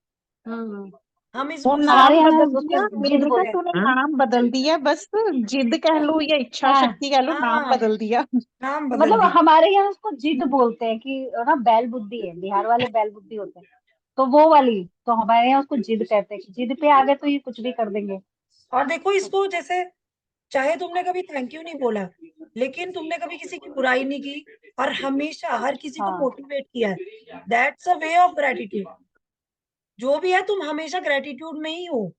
हम्म। हम इस वो हमारे नाम यहाँ बदल उसको दिया, जिद मेरे का बोलते हैं। तूने नाम बदल दिया बस। जिद कह लो या इच्छा हाँ, शक्ति कह लो, नाम हाँ, बदल दिया। नाम बदल मतलब दी। हमारे यहाँ उसको जिद बोलते हैं कि ना, बैल बुद्धि है, बिहार वाले बैल बुद्धि होते हैं। तो वो वाली, तो हमारे यहाँ उसको जिद कहते हैं कि जिद पे आ गए तो ये कुछ भी कर देंगे। और देखो इसको, जैसे चाहे तुमने कभी थैंक यू नहीं बोला, लेकिन तुमने कभी किसी की बुराई नहीं की और हमेशा हर किसी को हाँ, मोटिवेट किया है, that's a way of gratitude. जो भी है, तुम हमेशा ग्रेटिट्यूड में ही हो।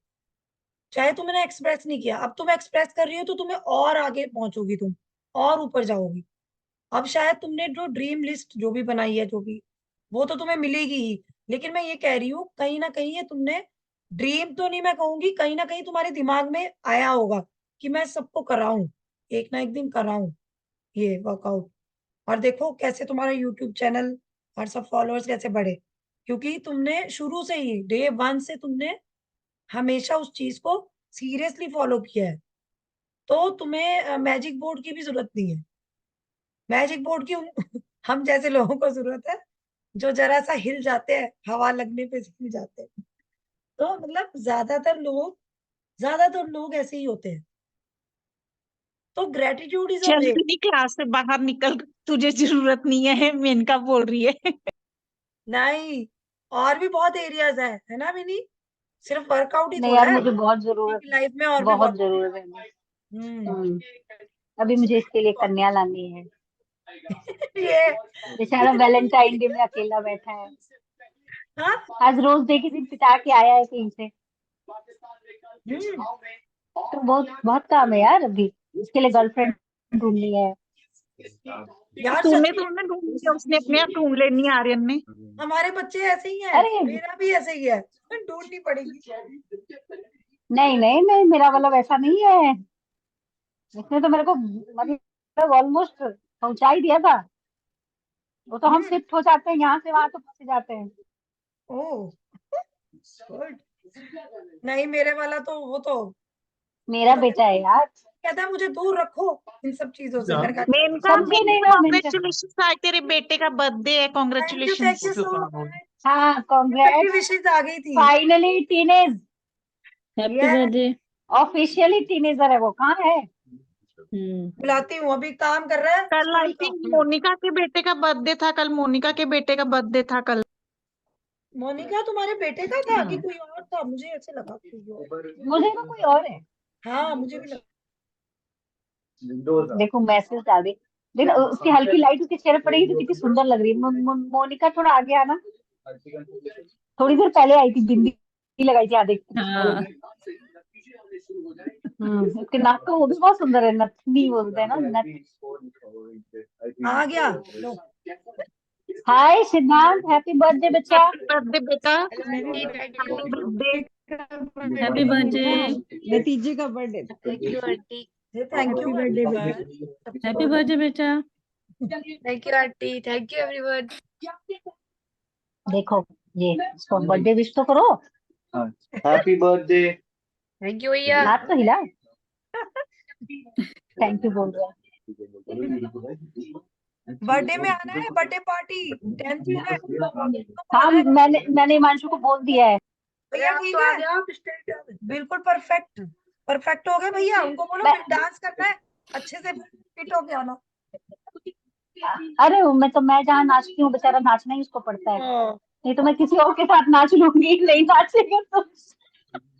चाहे तुमने एक्सप्रेस नहीं किया, अब तुम एक्सप्रेस कर रही हो तो तुम्हें और आगे पहुंचोगी, तुम और ऊपर जाओगी। अब शायद तुमने जो ड्रीम लिस्ट जो भी बनाई है, जो भी, वो तो तुम्हें मिलेगी ही। लेकिन मैं ये कह रही हूँ, कहीं ना कहीं ये तुमने ड्रीम तो नहीं, मैं कहूंगी कहीं ना कहीं तुम्हारे दिमाग में आया होगा कि मैं सबको कराऊं, एक ना एक दिन कराऊं ये वर्कआउट। और देखो कैसे तुम्हारा यूट्यूब चैनल और सब फॉलोअर्स कैसे बढ़े, क्योंकि तुमने शुरू से ही डे 1 से तुमने हमेशा उस चीज को सीरियसली फॉलो किया है। तो तुम्हें मैजिक बोर्ड की भी जरूरत नहीं है। मैजिक बोर्ड की हम जैसे लोगों को जरूरत है, जो जरा सा हिल जाते हैं, हवा लगने पे हिल जाते हैं। तो मतलब ज्यादातर लोग ऐसे ही होते हैं। तो ग्रेटिट्यूड इज अ चल वे। मिनी, क्लास से बाहर निकल, तुझे जरूरत नहीं है, मेनका बोल रही है। नहीं, और भी बहुत एरियाज है ना विनी? सिर्फ वर्कआउट ही नहीं थोड़ा यार, है, मुझे बहुत जरूरत की है। लाइफ में और भी बहुत बहुत कुछ जरूरत है। है। हम्म। अभी मुझे इसके लिए कन्या लानी है। ये बेचारा वैलेंटाइन डे में अकेला बैठा है। हाँ। आज रोज डे के दिन पिटा के आया है कहीं से। हम्म, तो बहुत बहुत काम है यार अभी। इसके लिए गर्लफ्रेंड ढूंढनी है। यार तूने सच में, तो उन्हें ढूंढ लिया, उसने अपने आप ढूंढ लेनी, आर्यन ने। हमारे बच्चे ऐसे ही हैं, अरे मेरा भी ऐसे ही है, ढूंढनी पड़ेगी। नहीं नहीं नहीं, मेरा वाला वैसा नहीं है। इसने तो मेरे को मतलब ऑलमोस्ट पहुंचा ही दिया था। वो तो हम हम्म। शिफ्ट हो जाते हैं यहाँ से वहां तो पहुंच जाते हैं। ओह, गुड। नहीं, मेरे वाला तो वो तो मेरा बेटा है यार। कहता है मुझे दूर रखो इन सब चीजों से। मैंने कहा मेनका समझे नहीं ना, मैंने कहा कॉन्ग्रेचुलेशन, आज तेरे बेटे का बर्थडे है, thank you congratulation. So much. हाँ, मेरी कॉन्ग्रेट्स, विशेष आ गई थी। फाइनली टीनेज, हैप्पी ये बर्थडे। ऑफिशियली टीनेजर है वो। कहाँ है? बुलाती हूँ, अभी काम कर रहा है कल आई स्कूल का। थिंक मोनिका के बेटे का बर्थडे था, कल मोनिका के बेटे का बर्थडे था कल। मोनिका तुम्हारे बेटे का था कि कोई और था? मुझे ऐसे लगा कोई और। मुझे तो कोई और है। हाँ मुझे भी लगा। देखो मैसेज डाल दे, देखो उसकी हल्की लाइट उसके चेहरे पर पड़ेगी तो कितनी सुंदर लग रही है। मोनिका थोड़ा आगे आना, थोड़ी देर पहले आई थी, बिंदी लगाई थी आधे। हाँ उसके नाक का वो भी बहुत सुंदर है, नथनी बोलते हैं ना, नथ। आ गया लो। हाय सिद्धांत, हैप्पी बर्थडे बच्चा। बर्थडे बेटा, हैप्पी बर्थडे। Happy birthday. नतीजे का बर्थडे था। Thank you happy birthday birthday. Happy birthday बेटा। थैंक यू आंटी, थैंक यू एवरीवन। देखो ये इसको बर्थडे विश तो करो, हैप्पी बर्थडे। थैंक यू भैया। हाथ तो हिला। थैंक यू बोल रहा है। बर्थडे में आना है, बर्थडे पार्टी 10th को है। हाँ, मैंने हिमांशु को बोल दिया है। भैया आप ठीक तो आ है, जाओ, आप स्टेज पे। बिल्कुल परफेक्ट परफेक्ट हो गए भैया। उनको बोलो मैं- फिर डांस करना है, अच्छे से फिट होके आना। अरे मैं जहाँ नाचती हूँ बेचारा नाचना ही उसको पड़ता है, हाँ। नहीं तो मैं किसी और के साथ नाच लूंगी, नहीं नाचेगा तो।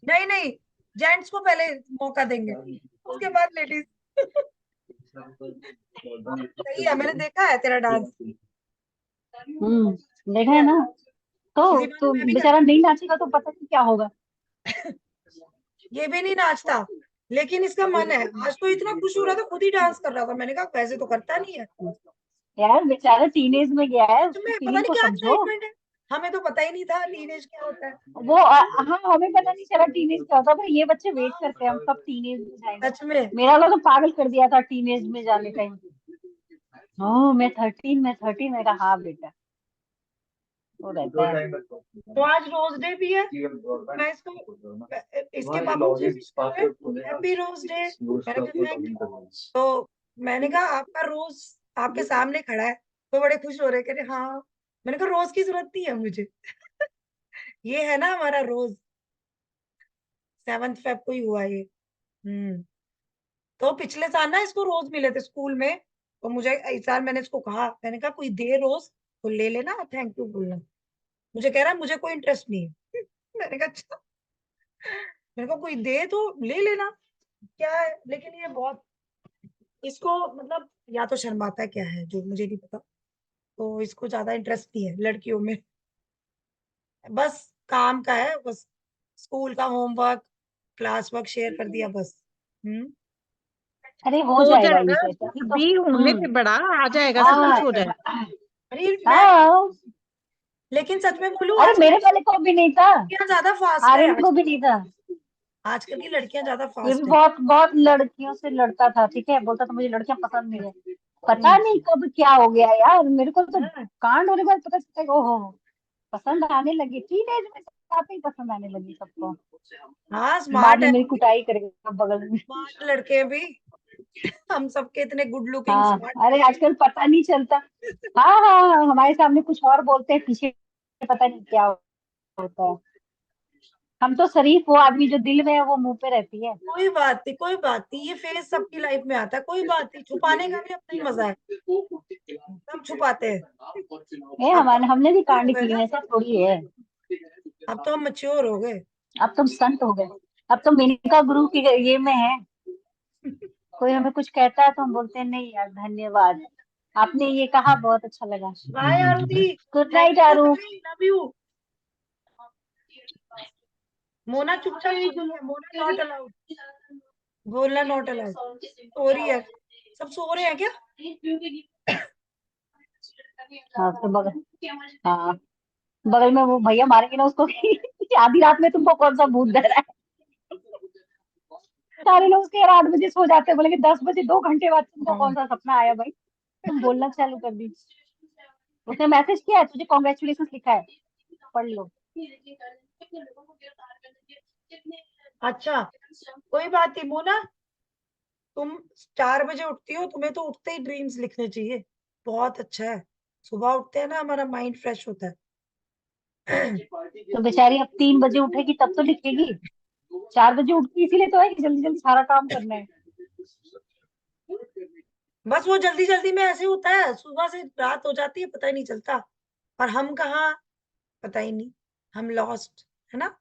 नहीं नहीं, जेंट्स को पहले मौका देंगे, उसके बाद लेडीज। सही है, मैंने देखा है तेरा डांस। देखा है ना। तो इसी बहाने मैं भी बेचारा नहीं नाचेगा तो पता नहीं क्या होगा। ये भी नहीं नाचता, लेकिन इसका मन है। आज तो इतना खुश हो रहा था, खुद ही डांस कर रहा था। मैंने कहा वैसे तो करता नहीं है। यार बेचारा टीनेज में गया है, उसकी तुम्हें पता फीलिंग नहीं को क्या समझो। एक्साइटमेंट है, हमें तो पता ही नहीं था टीनेज क्या होता है। वो हाँ, हमें पता नहीं चला टीनेज क्या होता है। ये बच्चे वेट करते हैं हम कब टीनेज में जाएंगे। सच में। मेरा वाला तो पागल कर दिया था टीनेज में जाने टाइम। हाँ मैं 13, मैं कहा हाँ बेटा वो रहता है। तो आज रोज डे भी है, मैं इसके बाबू जी हैप्पी रोज डे। मैंने कहा थैंक यू। तो मैंने कहा आपका रोज आपके सामने खड़ा है, तो बड़े खुश हो रहे, कह रहे हाँ। मैंने कहा रोज की जरूरत नहीं है मुझे। ये है ना हमारा रोज, 7 फेब को ही हुआ ये। तो पिछले साल ना इसको रोज मिले थे स्कूल में, तो मुझे इस साल मैंने इसको कहा, मैंने कहा कोई दे रोज तो ले लेना, थैंक यू बोलना। मुझे कह रहा है मुझे कोई इंटरेस्ट नहीं है। मैंने कहा अच्छा। मैंने कहा कोई दे तो ले लेना, क्या है। लेकिन ये बहुत, इसको मतलब या तो शर्माता है क्या है जो मुझे नहीं पता। तो इसको ज्यादा इंटरेस्ट नहीं है लड़कियों में, बस काम का है बस। स्कूल का होमवर्क क्लास वर्क शेयर कर दिया बस। अरे हो हो जाएगा ये जाएगा, बेटा तो। भी होने से बड़ा आ जाएगा, सब हाँ कुछ हो जाएगा। अरे मैं, हाँ। लेकिन सच में बोलूं अरे आजकल मेरे वाले को भी नहीं था, लड़कियां ज्यादा फास्ट है। आर्यन को भी नहीं था। आजकल की लड़कियां ज्यादा ये भी फास्ट है। बहुत बहुत लड़कियों से लड़ता था, ठीक है, बोलता था मुझे लड़कियां पसंद नहीं है। पता नहीं कब क्या हो गया यार, मेरे को तो कांड होने के बाद पता चलता है ओहो पसंद आने लगी, टीनेज में आते ही पसंद आने लगी सबको। हाँ बाद स्मार्ट में है, मेरी कुटाई करेगा बगल में। स्मार्ट लड़के भी। हम सबके इतने गुड लुकिंग हाँ स्मार्ट। अरे आजकल पता नहीं चलता। हाँ हाँ हाँ, हमारे सामने कुछ और बोलते हैं, पीछे पता नहीं क्या होता है। हम तो शरीफ वो आदमी जो दिल में है वो मुंह पे रहती है। कोई बात नहीं, कोई बात नहीं, ये फेस सबकी लाइफ में आता है, कोई बात नहीं। छुपाने का भी अपना ही मजा है, सब छुपाते हैं। ये अब तो हमने भी mature हो कांड गए किए ना, हैं, ऐसा थोड़ी है। अब तो हम मच्योर हो गए। अब तुम संत हो गए, अब तो मेनका गुरु की ये में है। कोई हमें कुछ कहता है तो हम बोलते हैं नहीं यार धन्यवाद, आपने ये कहा बहुत अच्छा लगा। Bye Aarti. Good night Aaru. Love you. Mona चुपचाप सो रही है, मोना नॉट अलाउड, बोलना नॉट अलाउड। सो रही है, सब सो रहे हैं क्या? हाँ उसके बगल, हाँ बगल में वो भैया मारेंगे ना उसको कि आधी रात में तुमको कौन सा भूत डरा है। सारे लोग उसके 8 बजे सो जाते हैं, बोलेंगे 10 बजे 2 घंटे बाद तुमको कौन सा सपना आया भाई, तुम बोलना चालू कर दी। उसने मैसेज किया है तुझे, कॉन्ग्रेचुलेशन लिखा है, पढ़ लो। अच्छा कोई बात नहीं मोना, तुम 4 बजे उठती हो, तुम्हें तो उठते ही ड्रीम्स लिखने चाहिए। बहुत अच्छा है, सुबह उठते हैं ना हमारा माइंड फ्रेश होता है। तो बेचारी अब 3 बजे उठेगी तब तो लिखेगी। 4 बजे उठती इसीलिए तो है कि जल्दी जल्दी सारा काम करना है। बस वो जल्दी जल्दी में ऐसे होता है, सुबह से रात हो जाती है पता ही नहीं चलता, और हम कहाँ, पता ही नहीं, हम लॉस्ट है ना।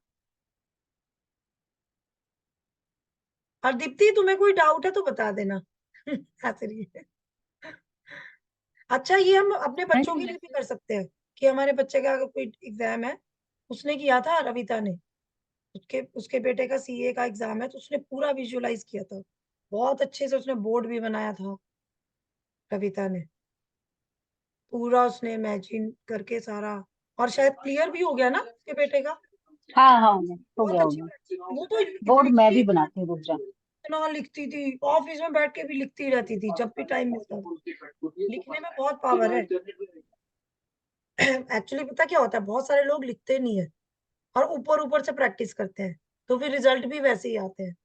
और दीप्ति तुम्हें कोई डाउट है तो बता देना। हंस रही है। अच्छा ये हम अपने बच्चों नहीं के लिए भी वैसे कर सकते हैं कि हमारे बच्चे का अगर कोई एग्जाम है, उसने किया था रविता ने, उसके उसके बेटे का सीए का एग्जाम है, तो उसने पूरा विजुअलाइज किया था, बहुत अच्छे से उसने बोर्ड भी बनाया था रविता ने, पूरा उसने इमेजिन करके सारा, और शायद क्लियर भी हो गया ना उसके बेटे का। हाँ हाँ उन्हें हो बहुत गया अच्छी उन्हें। वो तो बोर्ड मैं लिखती भी बनाती हूँ, रुक जा। इतना लिखती थी, ऑफिस में बैठ के भी लिखती रहती थी जब भी टाइम मिलता था। लिखने में बहुत पावर है। एक्चुअली पता क्या होता है, बहुत सारे लोग लिखते नहीं है और ऊपर ऊपर से प्रैक्टिस करते हैं, तो फिर रिजल्ट भी वैसे ही आते हैं।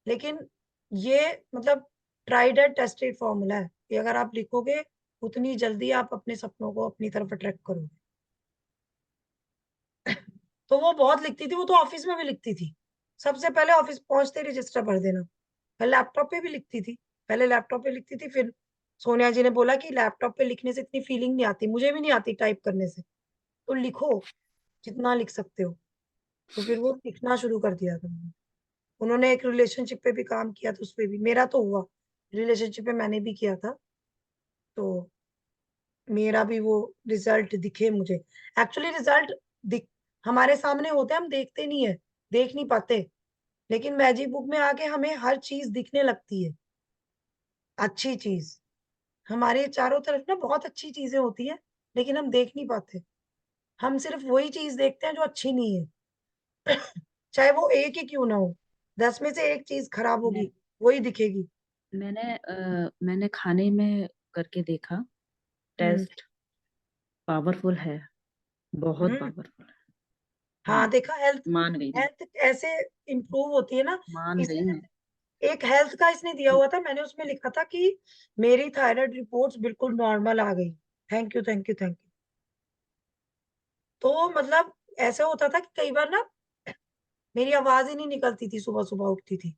लेकिन ये मतलब ट्राइड एंड टेस्टेड फॉर्मूला है कि अगर आप लिखोगे उतनी जल्दी आप अपने सपनों को अपनी तरफ अट्रैक्ट करोगे। तो वो बहुत लिखती थी, वो तो ऑफिस में भी लिखती थी, सबसे पहले ऑफिस पहुंचते रजिस्टर भर देना। पहले लैपटॉप पे भी लिखती थी, पहले लैपटॉप पे लिखती थी, फिर सोनिया जी ने बोला कि लैपटॉप पे लिखने से इतनी फीलिंग नहीं आती, मुझे भी नहीं आती टाइप करने से, तो लिखो जितना लिख सकते हो। तो फिर वो लिखना शुरू कर दिया था उन्होंने। उन्होंने एक रिलेशनशिप पे भी काम किया था, उस पे भी मेरा तो हुआ, रिलेशनशिप पे मैंने भी किया था, तो मेरा भी वो रिजल्ट दिखे मुझे। एक्चुअली रिजल्ट दिख हमारे सामने होते हैं, हम देखते नहीं है, देख नहीं पाते, लेकिन मैजिक बुक में आके हमें हर चीज दिखने लगती है, अच्छी चीज। हमारे चारों तरफ ना बहुत अच्छी चीजें होती है, लेकिन हम देख नहीं पाते, हम सिर्फ वही चीज देखते हैं जो अच्छी नहीं है। चाहे वो एक ही क्यों ना हो, 10 में से एक चीज खराब मैं, होगी, वही दिखेगी। मैंने खाने में करके देखा, हम्म टेस्ट पावरफुल है, बहुत हम्म पावरफुल है। हाँ देखा, हेल्थ मान गई मैं, हेल्थ ऐसे इम्प्रूव होती है ना। मान गई इसने मैं। एक हेल्थ का इसने दिया हुआ था, मैंने उसमें लिखा था कि मेरी थायराइड रिपोर्ट्स बिल्कुल नॉर्मल आ गई, thank you thank you thank you. तो मतलब ऐसा होता था कि कई बार ना मेरी आवाज ही नहीं निकलती थी, सुबह सुबह उठती थी,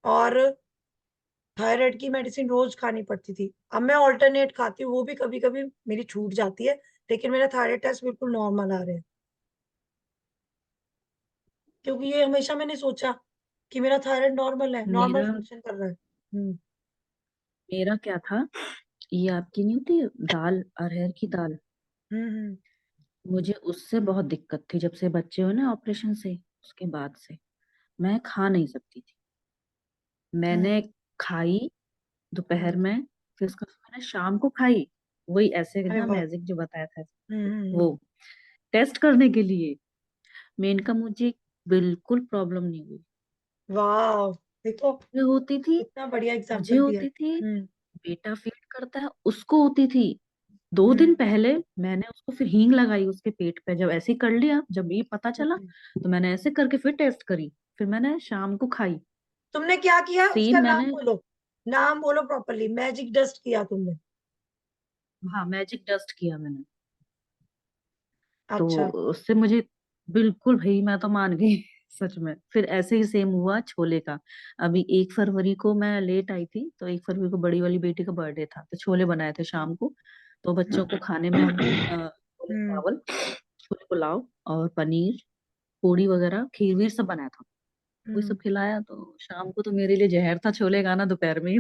और थायराइड की मेडिसिन रोज खानी पड़ती थी। अब मैं ऑल्टरनेट खाती हूँ, वो भी कभी कभी मेरी छूट जाती है, लेकिन मेरा थायराइड टेस्ट बिल्कुल नॉर्मल आ रहे हैं, क्योंकि ये हमेशा मैंने सोचा कि मेरा थायराइड नॉर्मल है, नॉर्मल मेरा फंक्शन कर रहा है। मेरा क्या था, ये आपकी नहीं होती दाल, अरहर की दाल, हम्म। मुझे उससे बहुत दिक्कत थी जब से बच्चे हुए ना ऑपरेशन से, उसके बाद से मैं खा नहीं सकती थी। हम्म मैंने खाई दोपहर हम्म में, फिर उसका मैंने शाम को खाई, वही ऐसे अरे ना वाह। मैजिक जो बताया था हम्म। वो टेस्ट करने के लिए। मेन का मुझे बिल्कुल प्रॉब्लम नहीं हुई। वाह, देखो मुझे होती थी, कितना बढ़िया मुझे एग्जाम्पल दिया है। होती थी, हम्म बेटा फीड करता है उसको होती थी। 2 दिन हम्म पहले मैंने उसको फिर हींग लगाई उसके पेट पे, जब ऐसे ही कर लिया, जब ये पता चला हम्म। तो मैंने ऐसे करके फिर टेस्ट करी, फिर मैंने शाम को खाई। तुमने क्या किया, उसका सेम नाम मैंने, बोलो, नाम बोलो प्रॉपरली, मैजिक डस्ट किया तुमने। हाँ मैजिक डस्ट किया मैंने, तो अच्छा। उससे मुझे बिल्कुल, भाई मैं तो मान गई। सच में फिर ऐसे ही सेम हुआ छोले का। अभी 1 फरवरी को मैं लेट आई थी, तो 1 फरवरी को बड़ी वाली बेटी का बर्थडे था, तो छोले बनाए थे शाम को। तो बच्चों को खाने में हमने छोले हम्म चावल, छोले पुलाव और पनीर, पूड़ी वगैरह, खीर वीर सब बनाया था, वही हम्म सब खिलाया। तो शाम को तो मेरे लिए जहर था छोले खाना, दोपहर में ही